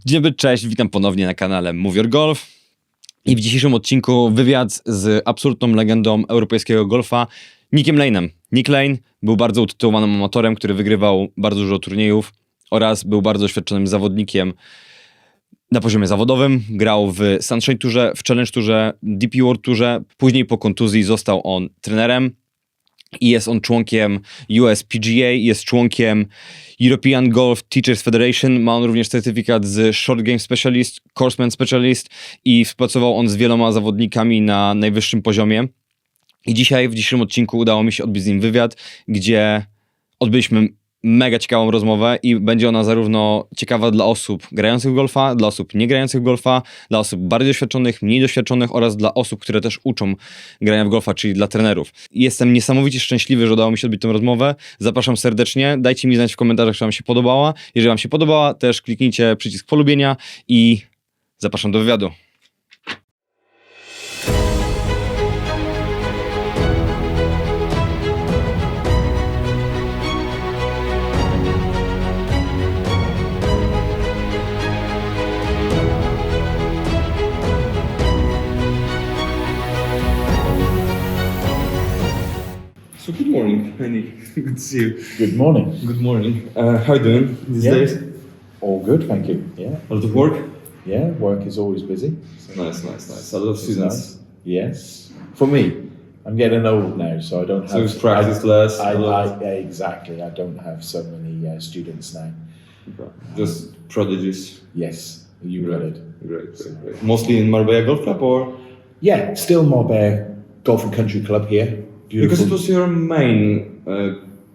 Dzień dobry, cześć, witam ponownie na kanale Move Your Golf. I w dzisiejszym odcinku wywiad z absolutną legendą europejskiego golfa, Nickiem Lane'em. Nick Lane był bardzo utytułowanym amatorem, który wygrywał bardzo dużo turniejów oraz był bardzo doświadczonym zawodnikiem na poziomie zawodowym. Grał w Sunshine Tourze, w Challenge Tourze, DP World Tourze. Później po kontuzji został on trenerem i jest on członkiem USPGA, jest członkiem European Golf Teachers Federation, ma on również certyfikat z Short Game Specialist, Courseman Specialist i współpracował on z wieloma zawodnikami na najwyższym poziomie. I dzisiaj w dzisiejszym odcinku udało mi się odbyć z nim wywiad, gdzie odbyliśmy mega ciekawą rozmowę i będzie ona zarówno ciekawa dla osób grających w golfa, dla osób nie grających w golfa, dla osób bardziej doświadczonych, mniej doświadczonych oraz dla osób, które też uczą grania w golfa, czyli dla trenerów. Jestem niesamowicie szczęśliwy, że udało mi się odbyć tę rozmowę. Zapraszam serdecznie, dajcie mi znać w komentarzach, czy wam się podobała. Jeżeli wam się podobała, też kliknijcie przycisk polubienia i zapraszam do wywiadu. So good morning, Nick. Good to see you. Good morning. Good morning. How are you doing these days? All good, thank you. Yeah. A lot of work? Yeah, work is always busy. So Nice. A lot of it's students. nice. Yes. For me, I'm getting old now, so I don't So have... it's practice less? Exactly, I don't have so many students now. Just prodigies. Yes, you got it. Great. Mostly in Marbella Golf Club or? Yeah, still Marbella Golf and Country Club here. Because Beautiful. it was your main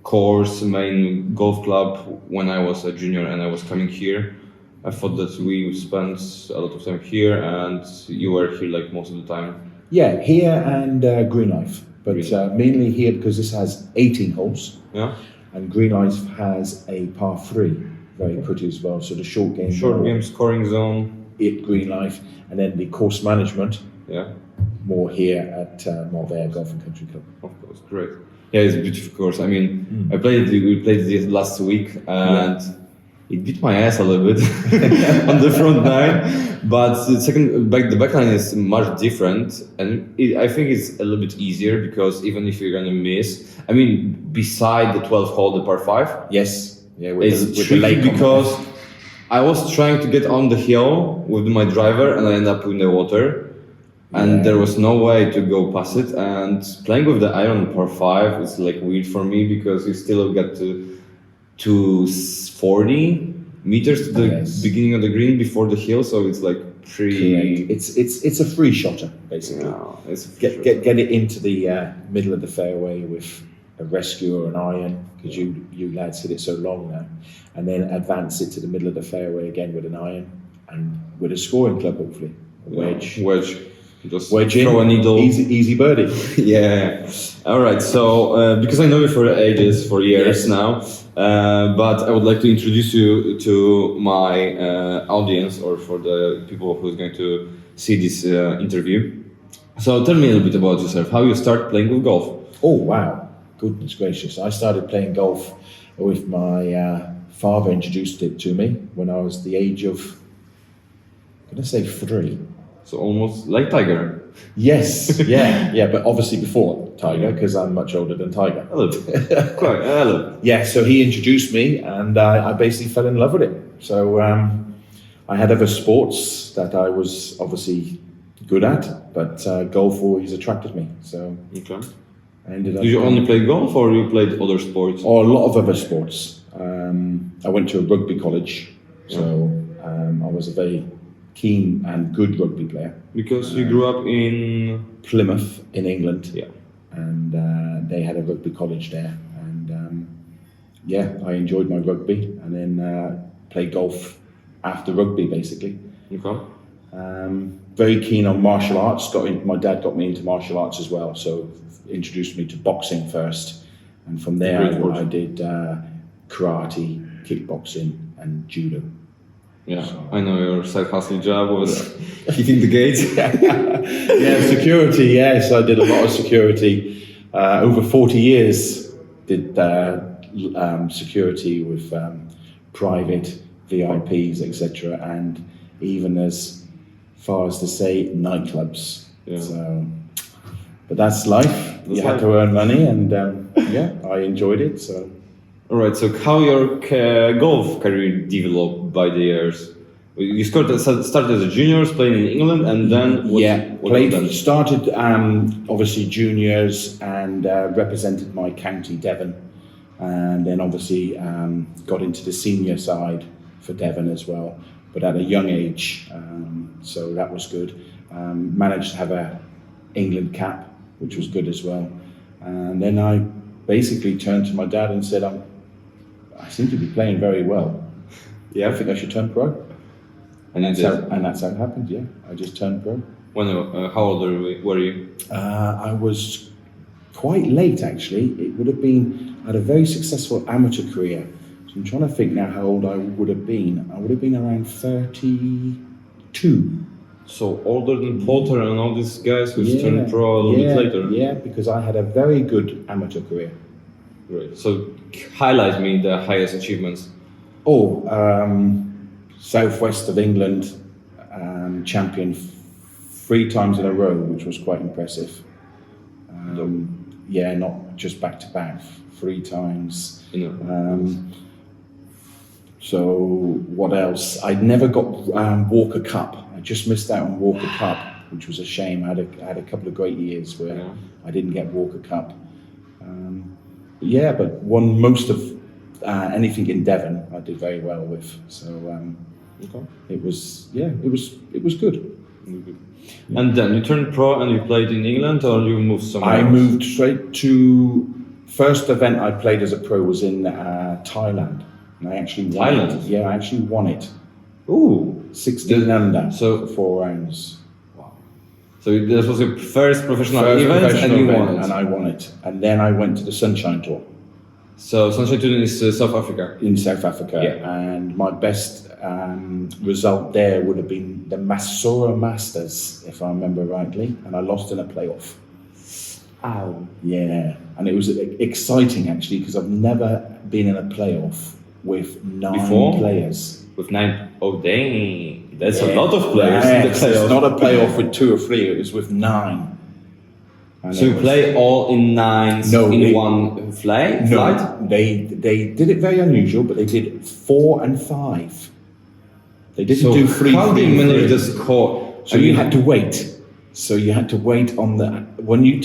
course, main golf club when I was a junior and I was coming here. I thought that we spent a lot of time here and you were here like most of the time. Yeah, here and Green Life. But Green. mainly here because this has 18 holes. Yeah? And Green Life has a par 3, very pretty as well. So the short game, Short game, scoring zone. it Green Life, and then the course management Yeah, more here at Marbella Golf and Country Club. of course, great. Yeah, it's a beautiful course. I mean, we played this last week and it beat my ass a little bit on the front nine, but the back line is much different, and I think it's a little bit easier because even if you're gonna miss, I mean, beside the 12th hole, the par 5, Yes, yeah, it's the tricky lake on because I was trying to get on the hill with my driver and I ended up in the water. And there was no way to go past it. And playing with the iron par 5 is like weird for me because you still get to 40 meters to the beginning of the green before the hill, so it's like pretty. It's a free shotter basically. No, it's Get it into the middle of the fairway with a rescue or an iron because you lads hit it so long now, and then advance it to the middle of the fairway again with an iron and with a scoring club hopefully a wedge. Just Wedge throw in, a needle. easy birdie. Yeah. All right. So because I know you for ages, for years Yes. now, but I would like to introduce you to my audience or for the people who's going to see this interview. So tell me a little bit about yourself. How you start playing with golf? Oh wow, goodness gracious! I started playing golf with my father. Introduced it to me when I was the age of, I'm gonna say 3. So almost like Tiger. Yes, yeah, but obviously before Tiger because I'm much older than Tiger. A little. Quite. A little. Yeah, so he introduced me and I basically fell in love with it. So I had other sports that I was obviously good at, but golf always attracted me. So Okay. I ended up. Did you only play golf or you played other sports? Or a lot of other sports. I went to a rugby college, so I was a very keen and good rugby player. Because you grew up in Plymouth in England, Yeah. and they had a rugby college there. And I enjoyed my rugby, and then played golf after rugby, basically. Okay. Very keen on martial arts. My dad got me into martial arts as well, so introduced me to boxing first, and from there Great sport. I did karate, kickboxing, and judo. Yeah, I know your side hustle job was hitting the gates. Yeah, security. Yes, I did a lot of security. Over 40 years, did security with private VIPs, etc., and even as far as to say nightclubs. Yeah. So, but that's life. You had life. to earn money, and yeah, I enjoyed it. So. All right. So how your golf career developed by the years? You started as a juniors playing in England, and then Started obviously juniors and represented my county Devon, and then obviously got into the senior side for Devon as well, but at a young age, so that was good. Managed to have a England cap, which was good as well, and then I basically turned to my dad and said, I seem to be playing very well. I think I should turn pro. And that's how it happened. Yeah, I just turned pro. When? How old were you? I was quite late, actually. It would have been. I had a very successful amateur career. So I'm trying to think now how old I would have been. I would have been around 32. So older than Potter and all these guys who turned pro a little bit later. Yeah, because I had a very good amateur career. Great. So highlight me the highest achievements. Southwest of England, champion 3 times in a row, which was quite impressive. Not just back to back, 3 times. So what else? I'd never got Walker Cup. I just missed out on Walker Cup, which was a shame. I had a couple of great years where I didn't get Walker Cup. But won most of anything in Devon. I did very well with. So it was good. And then you turned pro and you played in England, or you moved somewhere I else? moved straight to. First event I played as a pro was in Thailand, and I actually won Thailand? it. Yeah, I actually won it. Ooh. 16 under. So- for 4 rounds. So this was your first professional First event, professional and you event, won it. and I won it. And then I went to the Sunshine Tour So Sunshine Tour is South Africa. in South Africa, Yeah. and my best result there would have been the Masura Masters, if I remember rightly, and I lost in a playoff. Ow. Yeah, and it was exciting actually because I've never been in a playoff with 9 Before? players. With 9. Oh, dang. That's a lot of players in the Yes, playoffs. it's not a playoff with 2 or 3, it was with 9. And So it you was- play all in 9s No, in they- one flight? No, they did it very unusual, but they did 4 and 5. They didn't So do 3. how do you 3, manage 3. the score? So you had to wait. So you had to wait on the when you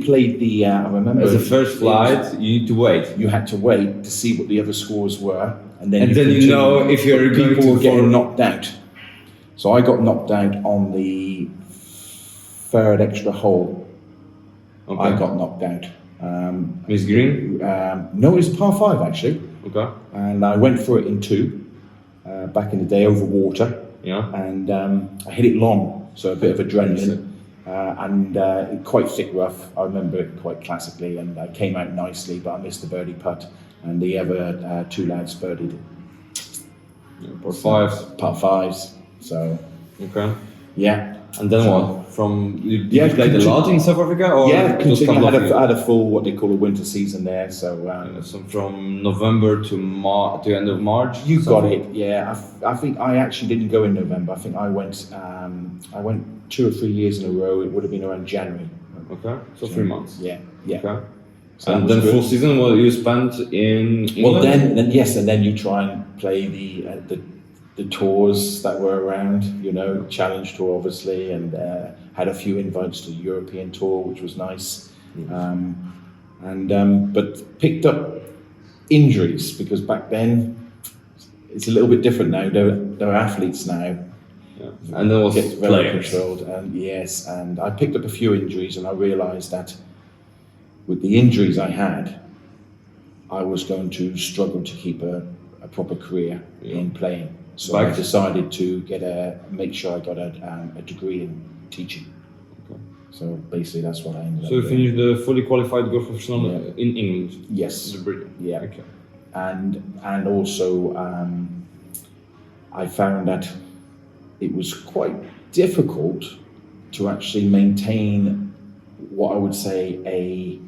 played the. I remember As the first flight, you need to wait. You had to wait to see what the other scores were, and then And then you continue. know if you're going People to were getting for- knocked out. So I got knocked out on the 3rd extra hole. Okay. I got knocked out. Miss Green? No, it was par 5 actually, Okay. and I went for it in 2 back in the day over water, Yeah. and I hit it long, so a bit of adrenaline. And quite thick rough. I remember it quite classically, and I came out nicely, but I missed the birdie putt, and the other 2 lads birdied For 5. par 5s. So Okay. yeah, And then what? From you Yeah, played a lot in South Africa, or yeah. just I couple of years? had a full what they call a winter season there. So So from November to end of March. you got something? it. Yeah, I think I actually didn't go in November. I think I went 2 or 3 years in a row. It would have been around January. Okay. So 3 months. Yeah, yeah. Okay. So that And was then good. full season, what you spent in England? Well, then yes, and then you try and play the tours that were around, Challenge Tour obviously, and had a few invites to the European Tour, which was nice, but picked up injuries because back then it's a little bit different now. They're athletes now. Yeah. And then was Get very players. controlled, and yes, and I picked up a few injuries, and I realised that with the injuries I had, I was going to struggle to keep a proper career in playing. So I decided to make sure I got a degree in teaching. Okay. So basically, that's what I ended up So you doing. finished the fully qualified golf professional in England? Yes. In Britain? Yeah. Okay. And also, I found that it was quite difficult to actually maintain what I would say a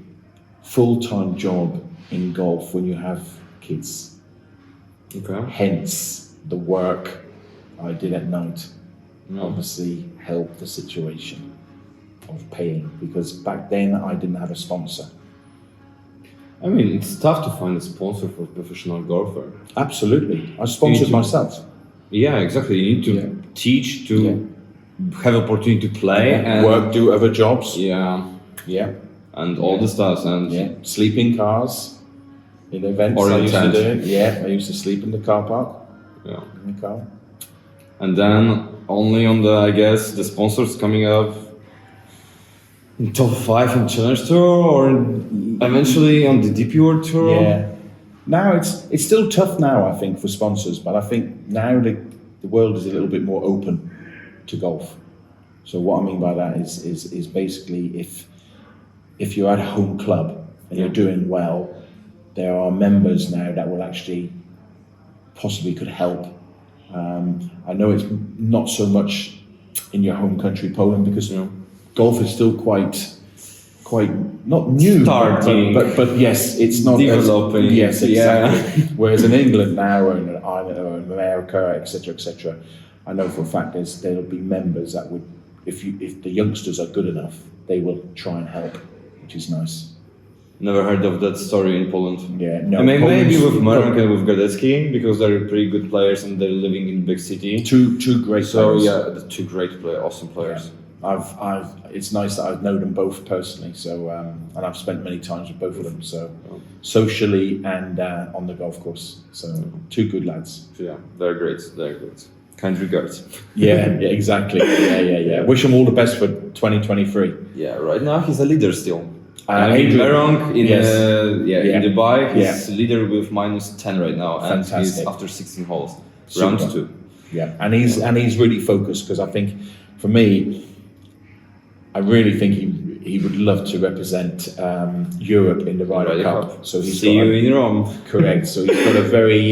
full-time job in golf when you have kids. Okay. Hence, the work I did at night obviously helped the situation of paying, because back then I didn't have a sponsor. I mean, it's tough to find a sponsor for a professional golfer. Absolutely. I sponsored You need to- myself. Yeah, exactly. You need to Yeah. teach to Yeah. have opportunity to play and Work, do other jobs. Yeah, Yeah. and all the stuff and Yeah. Sleep in cars. In events Or I in used to tent. do it. Yeah, I used to sleep in the car park. yeah. In the car. And then only on the, I guess, the sponsors coming up in top 5 in Challenge Tour or eventually on the DP World Tour. Yeah. Now it's still tough now, I think, for sponsors, but I think now the world is a little bit more open to golf. So what I mean by that is basically if you're at a home club and you're doing well, there are members now that will actually possibly could help. I know it's not so much in your home country, Poland, because golf is still quite not new, Starting. but yes, it's not as- Developing. yes, Yeah. exactly. Whereas in England now, or in Ireland, or in America, etc., I know for a fact there'll be members that would, if the youngsters are good enough, they will try and help, which is nice. Never heard of that story in Poland. Yeah, no. I mean, maybe Poland's- with Marek and with Gadecki because they're pretty good players and they're living in big city. two great So players. yeah, the two great awesome players. I've it's nice that I've known them both personally. So and I've spent many times with both of them. So socially and on the golf course. So two good lads. So, yeah, they're great. They're great. Kind regards. Yeah, exactly. Yeah. Wish them all the best for 2023. Yeah, right now he's a leader still. Adrian- Merong in yes. in Dubai, he's Yeah. leader with -10 right now, and he's Fantastic. after 16 holes, Super. round 2. Yeah, and he's really focused, because I think for me, I really think he would love to represent Europe in the Ryder Cup. So he's See got you a- in Rome. correct. So he's got a very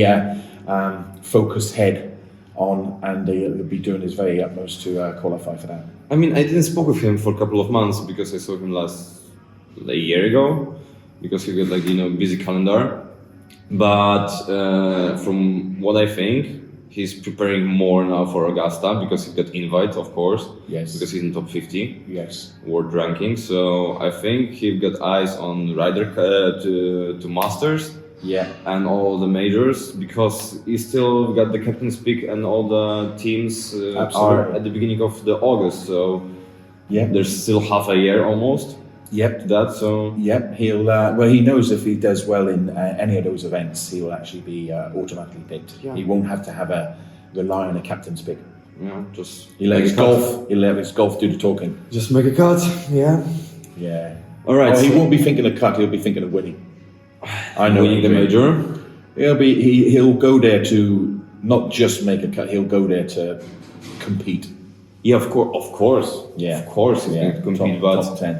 focused head on, and he'll be doing his very utmost to qualify for that. I mean, I didn't spoke with him for a couple of months because I saw him a year ago, because he got busy calendar. But from what I think, he's preparing more now for Augusta because he got invite, of course. Yes. Because he's in top 50 Yes. world ranking. So I think he got eyes on Ryder to Masters. Yeah. And all the majors, because he still got the captain's pick and all the teams are Absolutely. at the beginning of the August, so Yeah. there's still half a year almost Yep. to that. So Yep. He'll. Well, he knows if he does well in any of those events, he will actually be automatically picked. Yeah. He won't have to rely on a captain's pick. just He'll let make his a cut. golf. He'll let his golf do the talking. Just make a cut. Yeah. Yeah. All right. Well, he so won't be thinking of cut. He'll be thinking of winning. I know. winning the he will. major. He'll go there to not just make a cut. He'll go there to compete. Yeah, of course. Of course. Yeah. Of course, he's going to compete, but top 10.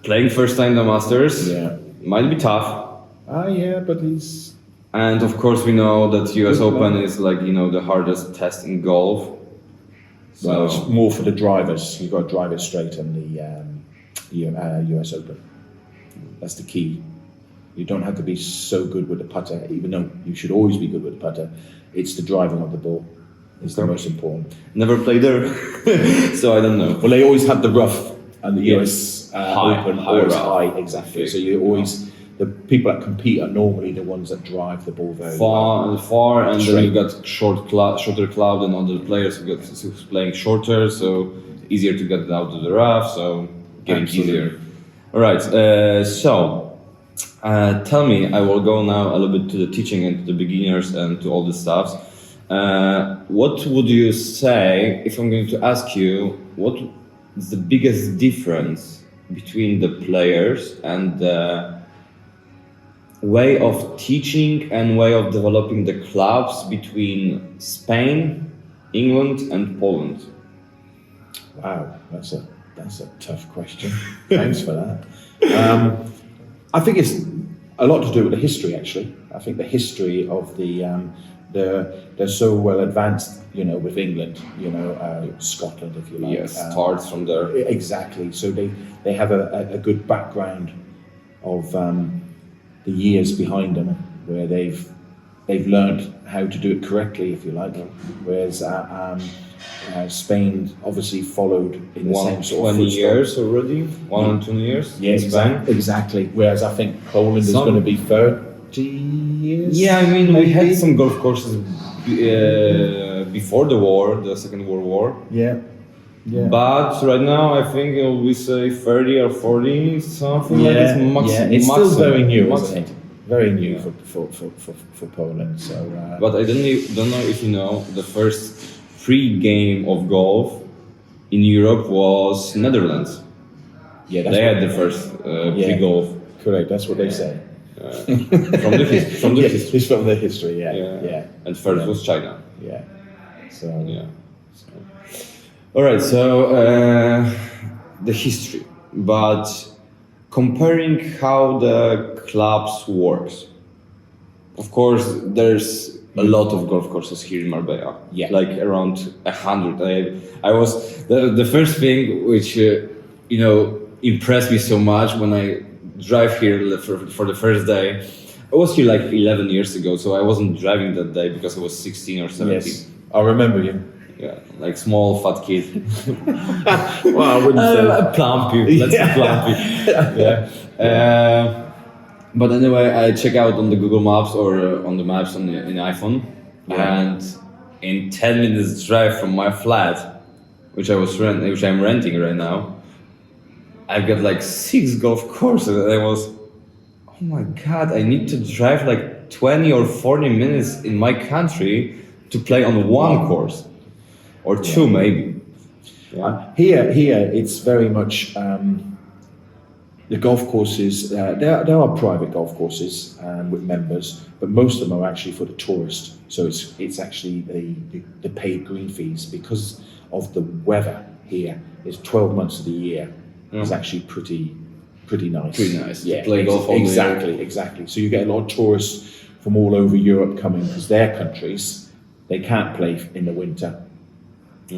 playing first time the Masters Yeah. might be tough. Yeah, but he's. And of course, we know that US Good Open player. is the hardest test in golf. So Well, it's more for the drivers. You've got to drive it straight in the US Open. That's the key. You don't have to be so good with the putter, even though you should always be good with the putter. It's the driving of the ball. It's the most important. never played there, so I don't know. Well, they always have the rough and the Yes. US High, Open high always rough. high, exactly. So you always the people that compete are normally the ones that drive the ball very well. Far, and then Straight. you got shorter cloud, and other players who's playing shorter, so easier to get it out of the rough. So getting Absolutely. easier. All right. So tell me, I will go now a little bit to the teaching and to the beginners and to all the stuff. What would you say if I'm going to ask you what is the biggest difference between the players and the way of teaching and way of developing the clubs between Spain, England, and Poland? Wow, that's a tough question. Thanks for that. I think it's a lot to do with the history. Actually, I think the history of they're so well advanced. With England, Scotland, if you like. Yes, starts from there. Exactly. So they have a good background of the years behind them, where they've learned how to do it correctly, if you like. Whereas Spain obviously followed in the same sort of 20 footsteps. years already, 1 or 2 years. Yeah, in Spain. exactly. Whereas I think Poland is Some- going to be 30 years. Yeah, I mean, we had maybe? some golf courses before the war, the Second World War. Yeah. Yeah. But right now, I think we say 30 or 40, something like yeah, this. it's still very new, maximum. isn't it? Very new Yeah. for Poland. So, But I don't know if you know, the first free game of golf in Europe was Netherlands. yeah, that's They what- had the first Yeah. free golf. correct. That's what they say. From the from the Yeah, history. it's from the history. Yeah, Yeah. yeah, And first Yeah. was China. yeah. So Yeah. All right. So the history, but comparing how the clubs works. Of course, there's a lot of golf courses here in Marbella. Yeah. Like around 100. I was the first thing which impressed me so much when I drive here for the first day. I was here like 11 years ago, so I wasn't driving that day because I was 16 or 17. yes, I remember you. Yeah, like small fat kid. Well, I wouldn't say. Plumpy. Let's Yeah. say plumpy. Yeah. But anyway, I check out on the Google Maps or on the maps on the iPhone, Yeah. and in 10 minutes drive from my flat, which I'm renting right now, I've got like 6 golf courses, and I was, oh my god, I need to drive like 20 or 40 minutes in my country to play on one course, or 2 maybe. Yeah. Here, it's very much the golf courses. There are private golf courses with members, but most of them are actually for the tourist. So it's actually the paid green fees because of the weather here. It's 12 months of the year. It's actually pretty nice. Pretty nice to Yeah, play golf all the year. exactly. So you get a lot of tourists from all over Europe coming because their countries they can't play in the winter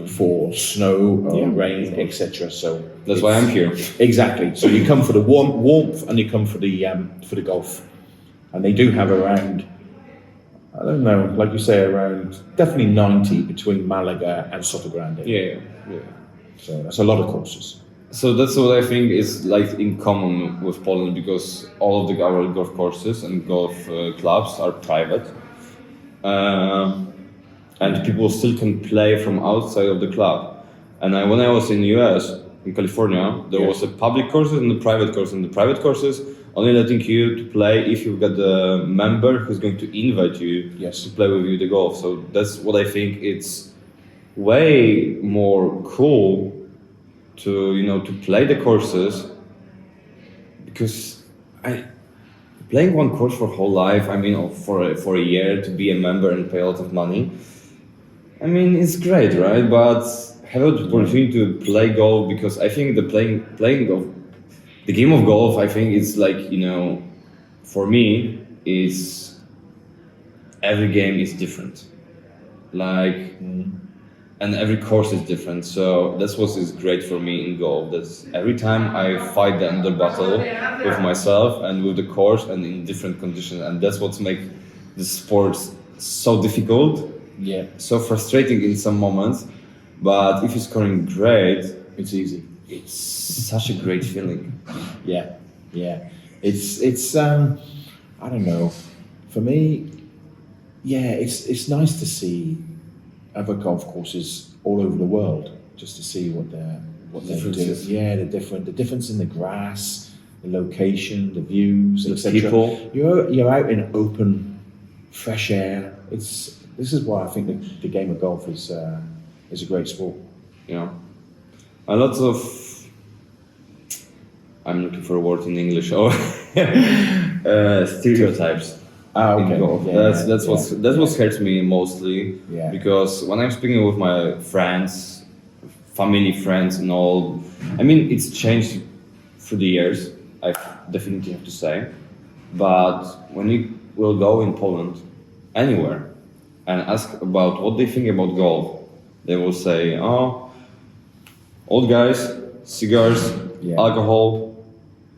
for snow or Yeah, rain, of course. etc. So That's why I'm here. Exactly. So you come for the warmth and you come for the golf, and they do have around, I don't know, like you say, around definitely 90 between Malaga and Sotogrande. Yeah. So that's a lot of courses. So that's what I think is like in common with Poland, because all of our golf courses and golf clubs are private, and people still can play from outside of the club. And when I was in the US, in California, there Yeah. was a public courses and the private courses. And the private courses only letting you to play if you've got a member who's going to invite you Yes. to play with you the golf. So that's what I think it's way more cool to play the courses, because playing one course for whole life, I mean, or for a year to be a member and pay a lot of money, I mean, it's great, right? But have an opportunity to play golf, because I think playing golf, the game of golf, I think it's like, for me, is every game is different. Like, and every course is different. So that's what is great for me in golf. That's every time I fight the under battle with myself and with the course and in different conditions. And that's what makes the sport so difficult, Yeah, so frustrating in some moments. But if you're scoring great, it's easy. it's such a great feeling. Yeah. It's I don't know. For me, yeah, it's nice to see other golf courses all over the world, just to see what they're doing. Differences. Yeah, the difference in the grass, the location, the views, The etc. people. You're out in open, fresh air. This is why I think the game of golf is a great sport. A lot of, I'm looking for a word in English, stereotypes. Okay. In golf. Yeah, That's what hurts me mostly. Yeah. Because when I'm speaking with my friends, family friends, and all, I mean, it's changed through the years. I definitely have to say. But when you will go in Poland, anywhere, and ask about what they think about golf, they will say, "Oh, old guys, cigars, Yeah. alcohol,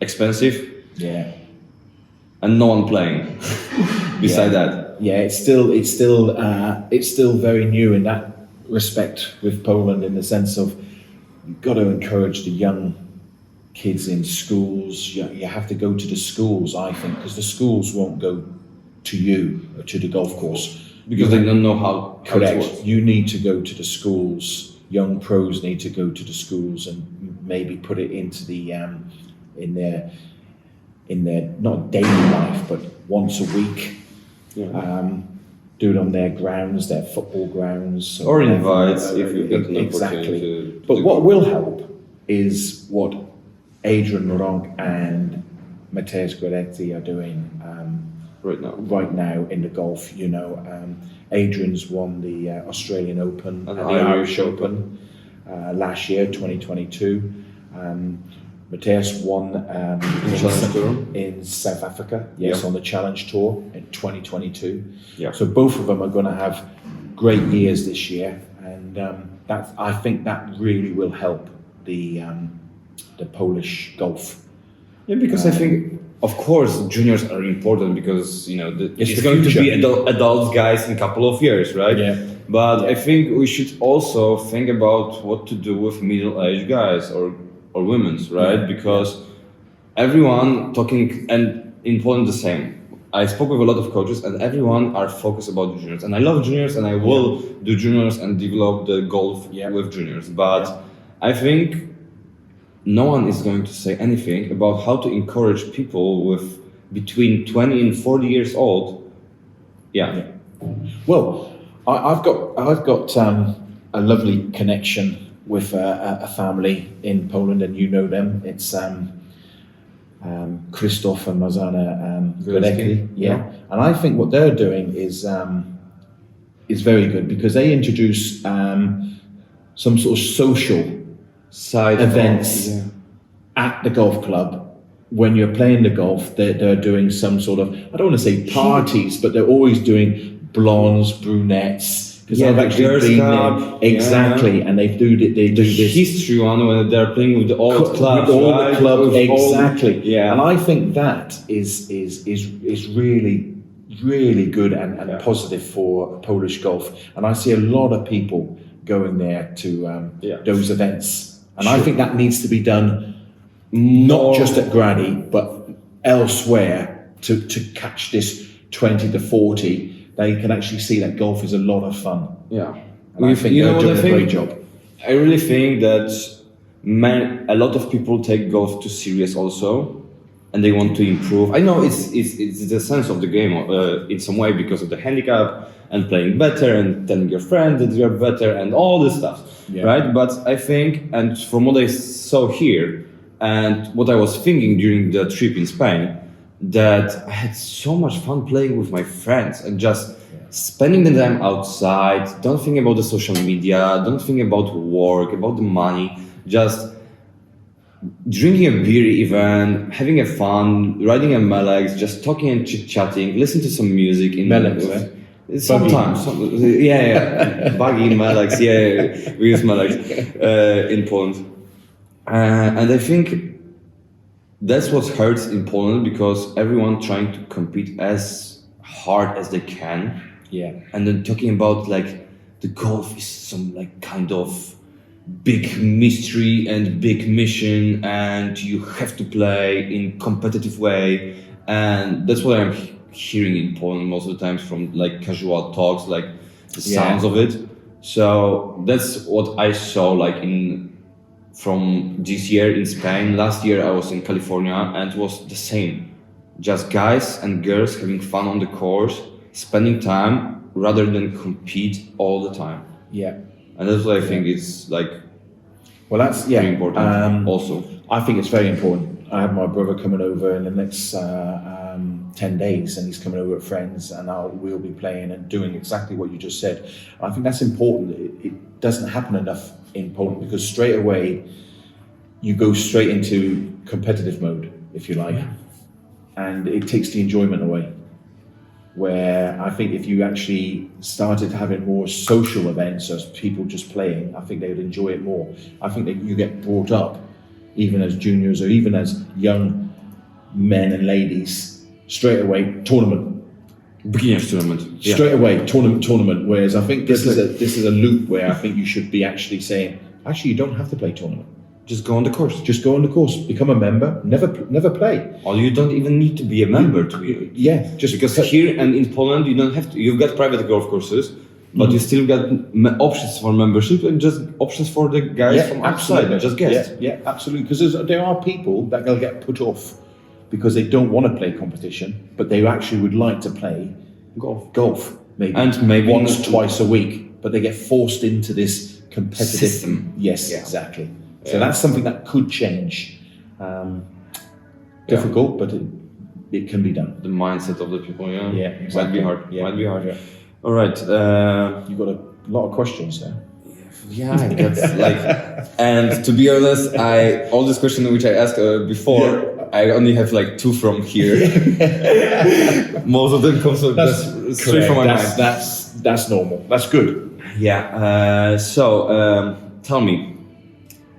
expensive, Yeah. and no one playing." Beside that, it's still very new in that respect with Poland, in the sense of you've got to encourage the young kids in schools. You have to go to the schools, I think, because the schools won't go to you or to the golf course. Because they don't know how it Correct. works. You need to go to the schools. Young pros need to go to the schools and maybe put it into the in their not daily life, but once a week. Do it on their grounds, their football grounds, Or whatever. invites if you get an exactly. opportunity to But the what golf. will help is what Adrian Ronk and Mateusz Guaretti are doing Right now. in the golf. Adrian's won the Australian Open And and the the Irish Irish Open last year, 2022. Mateus won Challenge Tour? in South Africa, yes, Yeah. on the Challenge Tour in 2022. Yeah. So both of them are going to have great years this year, and I think that really will help the Polish golf. Yeah, because I think, of course, juniors are important because It's it's the going to be future. adult guys in a couple of years, right? Yeah. But I think we should also think about what to do with middle-aged guys or women's, right? Yeah. Because everyone talking, and in Poland the same. I spoke with a lot of coaches, and everyone are focused about juniors. And I love juniors, and I will do juniors and develop the golf with juniors. But I think no one is going to say anything about how to encourage people with between 20 and 40 years old. Yeah. Well, I've got a lovely connection with a family in Poland, and you know them. It's Krzysztof and Mazana Gurecki. Yeah, and I think what they're doing is very good, because they introduce some sort of social Side events Yeah. at the golf club. When you're playing the golf, they're doing some sort of, I don't want to say parties, but they're always doing blondes, brunettes. Because Yeah, I've the actually Girls' been Cup, there. Exactly, and they do this History one when they're playing with the old clubs, with all right? the club, With all- exactly. yeah. And I think that is really good and positive for Polish golf. And I see a lot of people going there to those events. And I think that needs to be done not just at Granny, but elsewhere to catch this 20 to 40. They can actually see that golf is a lot of fun. Yeah. And I think they're doing a great job. I really think that a lot of people take golf too serious also, and they want to improve. I know it's the sense of the game in some way because of the handicap and playing better and telling your friends that you're better and all this stuff, right? But I think, and from what I saw here and what I was thinking during the trip in Spain, that I had so much fun playing with my friends and just spending the time outside. Don't think about the social media, don't think about work, about the money, just drinking a beer even, having a fun, riding a Melex, just talking and chit-chatting, listen to some music in Melex, right? Sometimes, buggy Melex, we use Melex in Poland. And I think that's what hurts in Poland, because everyone trying to compete as hard as they can. Yeah. And then talking about like the golf is some like kind of big mystery and big mission, and you have to play in competitive way. And that's what I'm hearing in Poland most of the times from like casual talks, like the sounds of it. So that's what I saw like from this year in Spain. Last year I was in California, and it was the same. Just guys and girls having fun on the course, spending time rather than compete all the time. Yeah. And that's what I think is like Well, that's very important also. I think it's very important. I have my brother coming over in the next 10 days, and he's coming over with friends, and we'll be playing and doing exactly what you just said. I think that's important. It doesn't happen enough in Poland, because straight away you go straight into competitive mode, if you like, and it takes the enjoyment away. Where I think if you actually started having more social events as people just playing, I think they would enjoy it more. I think that you get brought up, even as juniors or even as young men and ladies, straight away, tournament. Beginners tournament. Yeah. Straight away, tournament. Whereas I think this is a loop where I think you should be actually saying, actually, you don't have to play tournament. Just go on the course. Just go on the course, become a member, never play. Or you don't even need to be a member to be. Yeah, just Because here and in Poland, you don't have to. You've got private golf courses, but you still got options for membership and just options for the guys from outside, just guests. Yeah, absolutely. Because there are people that will get put off because they don't want to play competition, but they actually would like to play golf maybe, And maybe once, not- twice a week, but they get forced into this competitive System. Yes, Yeah. exactly. So that's something that could change. Difficult, but it can be done. The mindset of the people, yeah. Yeah, Might exactly. be hard. Yeah. Might be hard. Yeah. All right. You've got a lot of questions there. Yeah, that's like, and to be honest, all these questions which I asked before, I only have like 2 from here. Most of them come straight from my mind. That's normal. That's good. Yeah. So tell me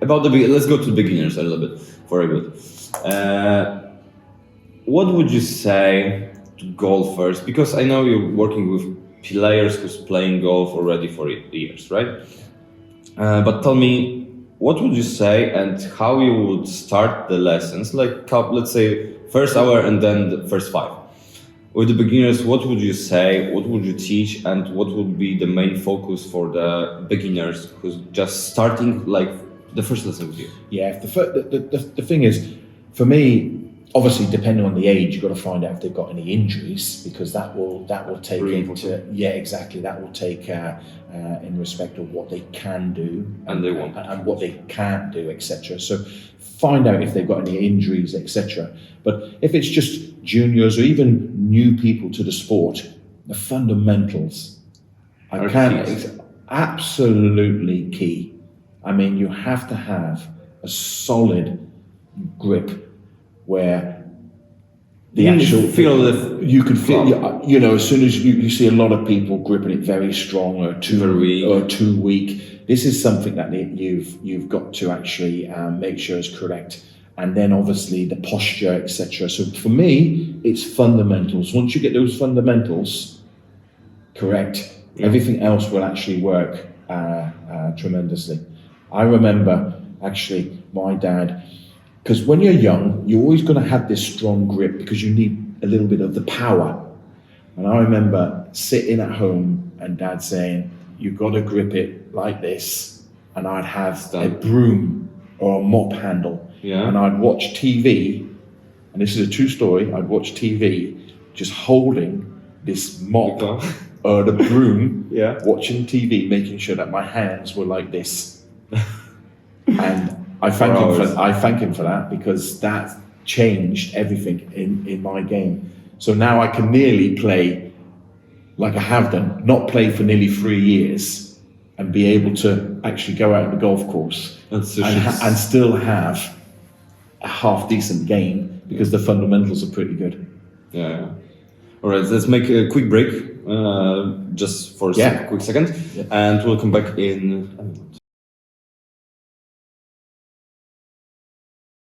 about let's go to beginners a little bit. Very good. What would you say to golfers? Because I know you're working with players who's playing golf already for years, right? But tell me, what would you say and how you would start the lessons? Like, let's say, first hour and then the first 5. With the beginners, what would you say? What would you teach? And what would be the main focus for the beginners who's just starting, like the first lesson with you? Yeah, the thing is, for me, obviously depending on the age, you've got to find out if they've got any injuries, because that will take Really into exactly, that will take in respect of what they can do And they won't. and what they can't do, etc. So find out if they've got any injuries, etc. But if it's just juniors or even new people to the sport, the fundamentals Are it's absolutely key. I mean, you have to have a solid grip where the You actual feel the you can feel club. you know, as soon as you see a lot of people gripping it very strong or too weak. This is something that you've got to actually make sure is correct, and then obviously the posture, etc. So for me, it's fundamentals. Once you get those fundamentals correct, everything else will actually work tremendously. I remember actually my dad, because when you're young, you're always going to have this strong grip because you need a little bit of the power. And I remember sitting at home and Dad saying, "You've got to grip it like this." And I'd have a broom or a mop handle. Yeah. And I'd watch TV, and this is a true story, I'd watch TV just holding this mop or the broom, Yeah. watching TV, making sure that my hands were like this. And I thank him for that, because that changed everything in my game. So now I can nearly play like I have done, not play for nearly 3 years, and be able to actually go out on the golf course and still have a half decent game, because the fundamentals are pretty good. Yeah. All right, let's make a quick break, just for a quick second, and we'll come back in